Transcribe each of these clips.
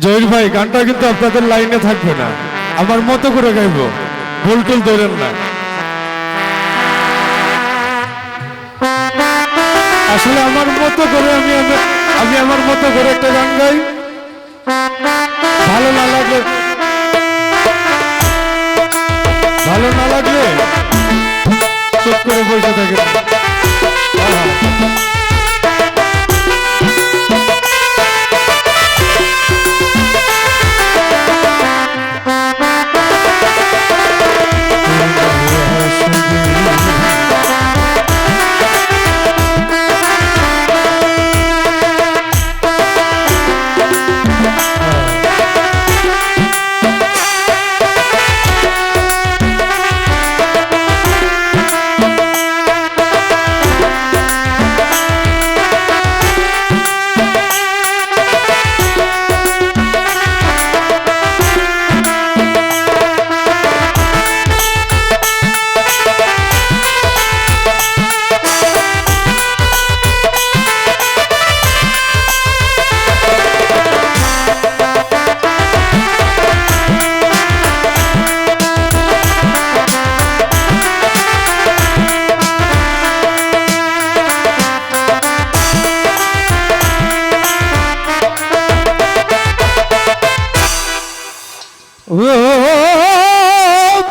জহির ভাই গানটা কিন্তু আপনাদের লাইনে থাকবে না, আমার মতো করে গাইব, ভুল টুল ধরেন না। আসলে আমার মতো করে আমি আমার মতো করে একটা গান গাই, ভালো না লাগলে চুপ করে বসে থাকে।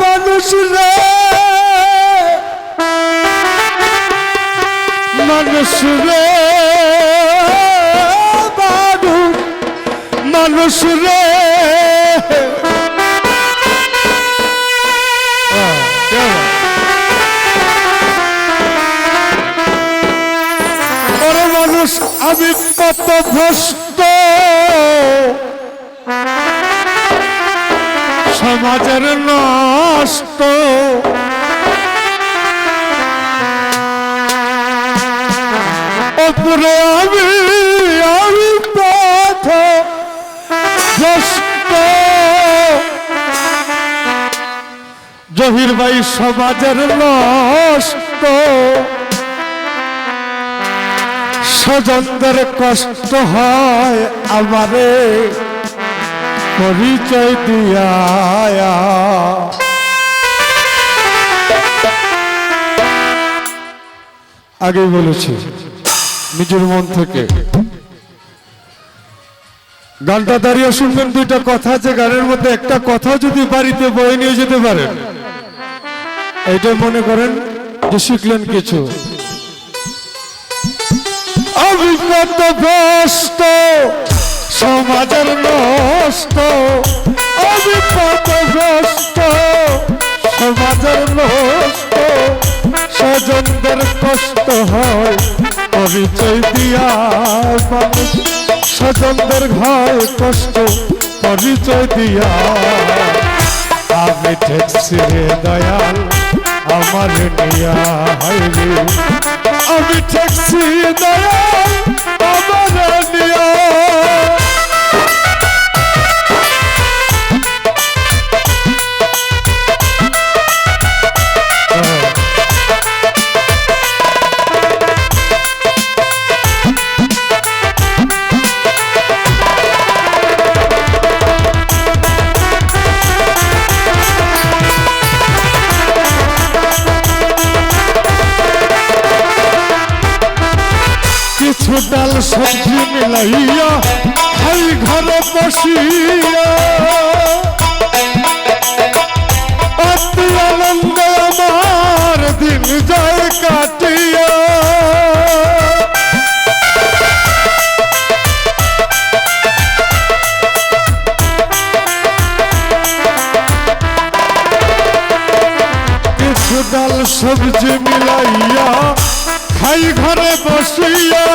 মানুষ রে মানুষ রে মানুষ রে ওরে মানুষ আমি কত ভ্রষ্ট সমাজের নষ্ট ওপরে আমি পথ ভ্রষ্ট জহির ভাই সমাজের নষ্ট স্বজনদের কষ্ট হয় আমারে পরিচয় দিয়া আগে বলেছি নিজের মন থেকে। গানটা দাঁড়িয়ে শুনবেন, দুইটা কথা আছে গানের মধ্যে, একটা কথা যদি বাড়িতে বয়ে নিয়ে যেতে পারেন এইটা মনে করেন যে শিখলেন কিছু। আমি কত ভ্রষ্ট সমাজের নষ্ট, আমি কত ভ্রষ্ট সমাজের নষ্ট স্বজনদের কষ্ট হয় পরিচয় দিয়া মানুষ স্বজনদের হয় কষ্ট পরিচয় দিয়া। আমি ঠেকছি রে দয়াল আমার নিয়া হাইরে, আমি ঠেকছি দয়াল আমার নিয়া। কিছু ডাল সবজি মিলাইয়া খাই ঘরে বসিয়া, অতি আনন্দ আমার দিন যায় কাটিয়া। কিছু ডাল সবজি মিলাইয়া খাই ঘরে বসিয়া,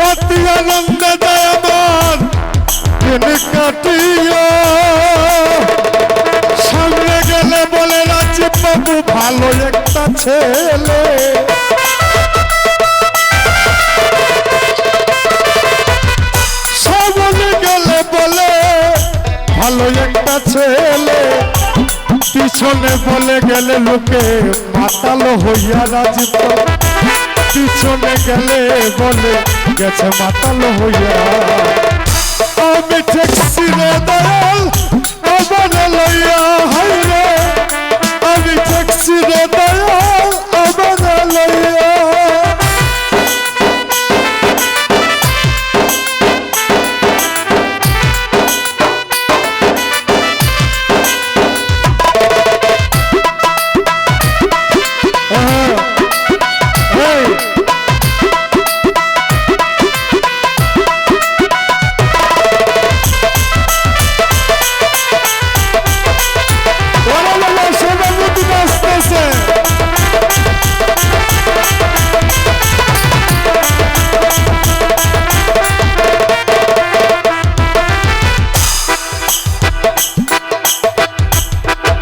অতি আনন্দ দেয় আমার দিন কাটিয়া। সামনে গেলে বলে রাজীব বাবু ভালো একটা ছেলে, সামনে গেলে বলে ভালো একটা ছেলে, পিছনে বলে গেলে লোকে মাতালো হইয়া রাজীব পিছনে গেলে বলে গেছে মাতাল হইয়া। আমি ঠেকছি দয়াল আমার লইয়া হাইরে আমি ঠেকছি রে দয়াল আমার লইয়া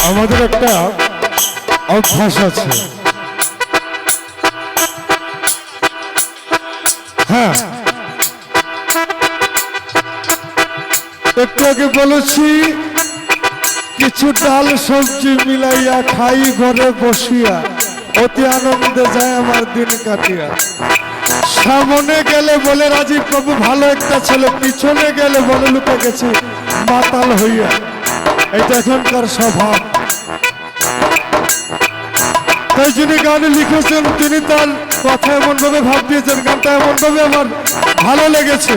আমাদের একটা অভ্যাস আছে, হ্যাঁ একটু আগে বলেছি কিছু ডাল সবজি মিলাইয়া খাই ঘরে বসিয়া অতি আনন্দে যায় আমার দিন কাটিয়া। সামনে গেলে বলে রাজীব বাবু ভালো একটা ছেলে, পিছনে গেলে বলে লুকে গেছে মাতাল হইয়া। এটা এখনকার স্বভাব। তাই যিনি গান লিখেছেন তিনি তার কথা এমন ভাবে ভাব দিয়েছেন, গানটা এমন ভাবে আমার ভালো লেগেছে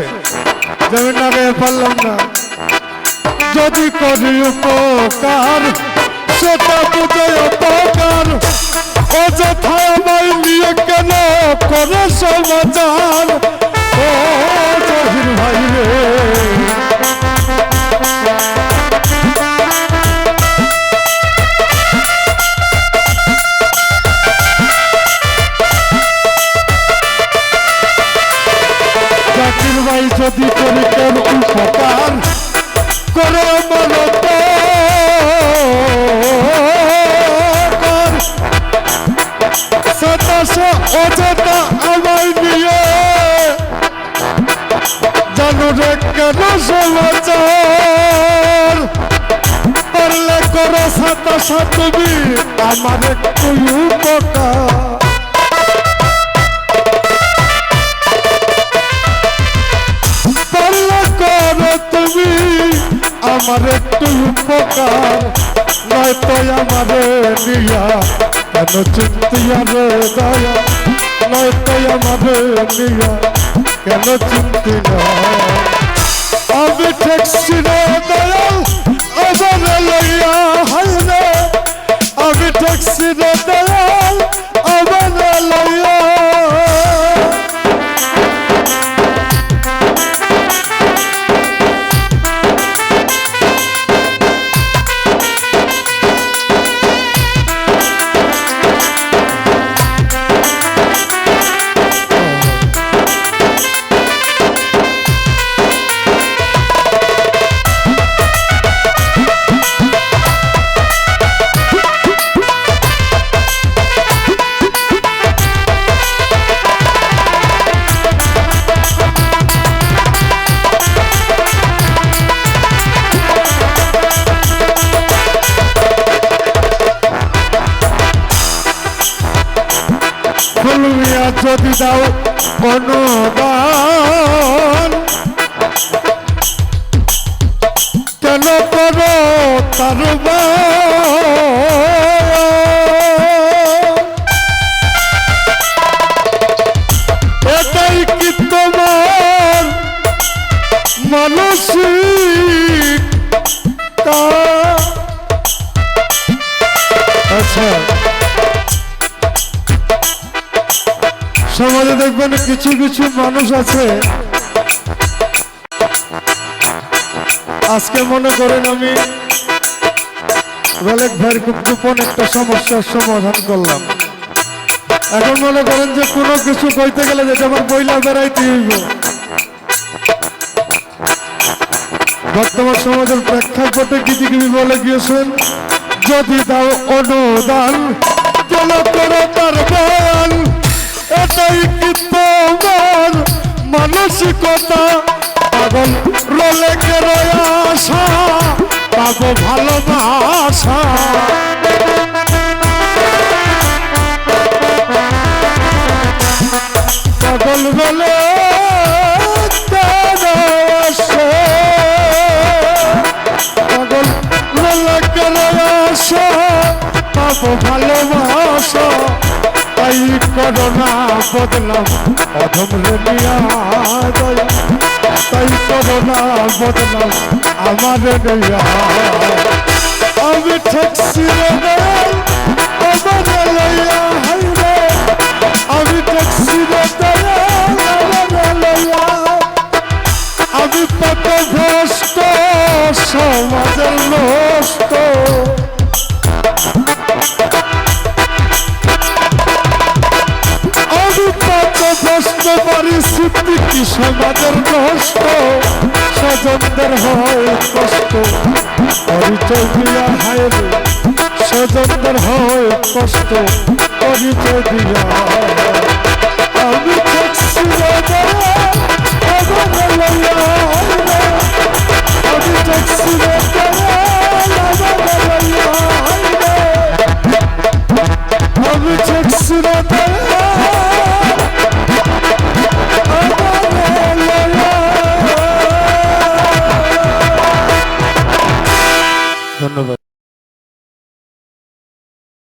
যে আমি না গায়ে পারলাম না। যদি করি উপকার সেটা বুঝে অপকার, অযথা আমায় নিয়ে কেন করে সমাচার। ও জহির ভাই রে ভাই যদি করি কেন উপকার করে মনত সে অযথা আমায় নিয়ে জানো রে কেন সমাচার। পারলে করো সাতাশা তুমি আমার একটু উপকার। তুমি আমার একটু উপকার, নয়তো আমার নিয়া কেন চিন্তিয়া রে দয়া, নয়তো আমার নিয়া কেন চিন্তি না। আমি ঠেকছি রে দয়াল আমার লইয়া হাই রে, আমি ঠেকছি রে দয়াল আমার লইয়া। যদি দাও অনুদান কেন করো তার এটাই কি তোমার মানসিক। আচ্ছা সমাজে দেখবেন কিছু কিছু মানুষ আছে, আজকে মনে করেন আমি রলেক ভাইয়ের খুব গোপন একটা সমস্যার সমাধান করলাম, এখন মনে করেন যে কোনো কিছু কইতে গেলে যেটা আমার বইলা বেড়াইতে হইব। বর্তমান সমাজের প্রেক্ষাপটে গীতিকবি বলে গিয়েছেন যদি দাও অনুদান কেন করো তার বয়ান, এটাই কি তোমার মানসিকতা। পাগল রোলেকের আশা পাবো ভালোবাসা। পাগল বলে ভালোবাসো তাই করোনা বদলাম অধম রে মিয়া দয়া তাই করোনা বদলাম আমার নইয়া আমি ঠেকছি রে দয়াল আমার লইয়া হাই রে আমি ঠেকছি রে দয়াল আমার লইয়া আমি পথভ্রষ্ট সমাজের নষ্ট আমি পথভ্রষ্ট পরিস্থিতি কি সমাজের নষ্ট স্বজনদের হয় কষ্ট পরিচয় দিয়া হায় রে স্বজনদের হয় কষ্ট পরিচয় দিয়া আমি ঠেকছি রে দয়াল আমার লইয়া হায় রে আমি ঠেকছি রে দয়াল আমার লইয়া হায় রে আমি ঠেকছি রে দয়াল আমার লইয়া ধন্যবাদ।